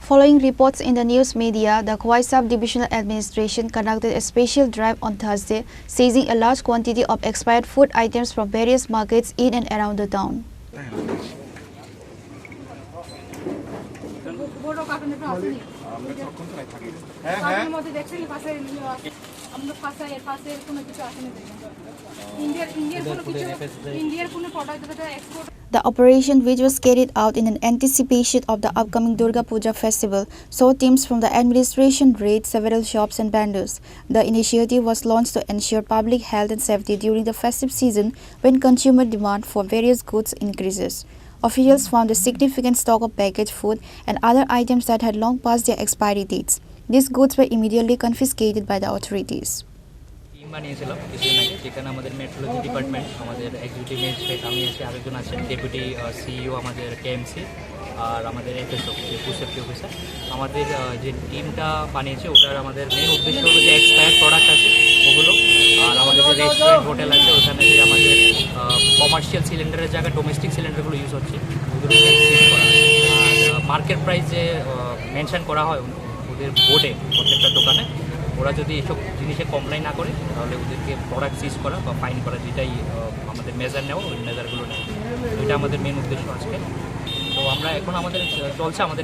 Following reports in the news media, the Khowai Sub-Divisional Administration conducted a special drive on Thursday, seizing a large quantity of expired food items from various markets in and around the town. The operation, which was carried out in anticipation of the upcoming Durga Puja festival, saw teams from the administration raid several shops and vendors. The initiative was launched to ensure public health and safety during the festive season when consumer demand for various goods increases. Officials found a significant stock of packaged food and other items that had long passed their expiry dates. These goods were immediately confiscated by the authorities. বানিয়েছিলাম কিছুদিন আগে যেখানে আমাদের metrology department আমাদের executive magistrate আমি এসে আরেকজন আছেন ডেপুটি সিইও আমাদের কেএমসি আর আমাদের এফএসও যে ফুড সেফটি অফিসার আমাদের যে টিমটা বানিয়েছে ওটার আমাদের মেন উদ্দেশ্য হলো যে এক্সপায়ার্ড প্রোডাক্ট আছে ওগুলো আর আমাদের যে রেস্টুরেন্ট হোটেল আছে ওখানে যে আমাদের কমার্শিয়াল সিলিন্ডারের জায়গায় ডোমেস্টিক সিলিন্ডারগুলো ইউজ হচ্ছে ওগুলোকে সিজ করা আছে আর মার্কেট প্রাইস যে মেনশন করা হয় ওদের বোর্ডে প্রত্যেকটা দোকানে ওরা যদি এসব জিনিসে কমপ্লেন না করে তাহলে ওদেরকে প্রোডাক্ট সিজ করা বা ফাইন করা যেটাই আমাদের মেজার নেওয়া ওই মেজারগুলো নেওয়া এটা আমাদের মেন উদ্দেশ্য আজকে তো আমরা এখন আমাদের চলছে আমাদের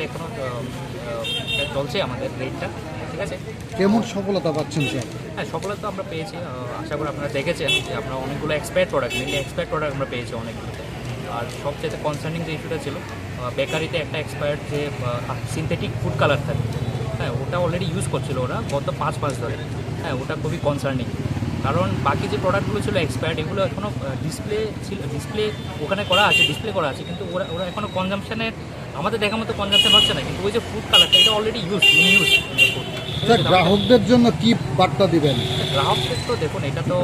রেটটা ঠিক আছে কেমন সফলতা পাচ্ছেন স্যার হ্যাঁ সফলতা আমরা পেয়েছি আশা করি আপনারা দেখেছেন যে আমরা অনেকগুলো expired product mainly expired product আমরা পেয়েছি অনেকগুলোতে আর সবচেয়ে কনসার্নিং যে ইস্যুটা ছিল বেকারিতে একটা এক্সপায়ার্ড যে সিনথেটিক ফুড কালার থাকে হ্যাঁ ওটা অলরেডি ইউজ করছিল ওরা গত 5 মাস ধরে হ্যাঁ ওটা খুবই কনসার্নিং কারণ বাকি যে প্রোডাক্টগুলো ছিল এক্সপায়ার্ড এগুলো এখনও ডিসপ্লে ওখানে করা আছে ডিসপ্লে করা আছে কিন্তু ওরা এখনও কনজামশনের আমাদের দেখা মতো কনজামশন হচ্ছে না কিন্তু ওই যে ফুড কালারটা এটা অলরেডি ইউজ গ্রাহকদের জন্য কি বার্তা দিবেন গ্রাহকদের তো দেখুন এটা তো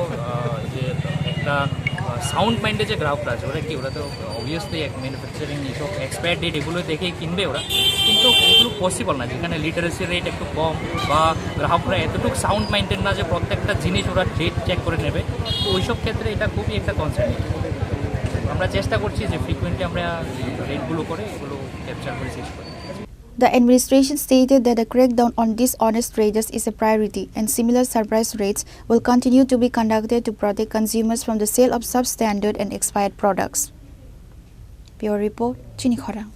যে একটা সাউন্ড মাইন্ডে যে গ্রাহকরা আছে ওরা তো অবভিয়াসলি ম্যানুফ্যাকচারিং এইসব এক্সপায়ার ডেট এগুলো দেখেই কিনবে ওরা কিন্তু এগুলো পসিবল না যেখানে লিটারেসি রেট একটু কম বা গ্রাহকরা এতটুকু সাউন্ড মাইন্ডেড না যে প্রত্যেকটা জিনিস ওরা ডেট চেক করে নেবে তো ওইসব ক্ষেত্রে এটা খুবই একটা কনসার্ন আমরা চেষ্টা করছি যে ফ্রিকুয়েন্টলি আমরা রেটগুলো করে এগুলো ক্যাপচার করে শেষ করি The administration stated that the crackdown on dishonest traders is a priority and similar surprise raids will continue to be conducted to protect consumers from the sale of substandard and expired products. Bureau Report, Chini, Khorang.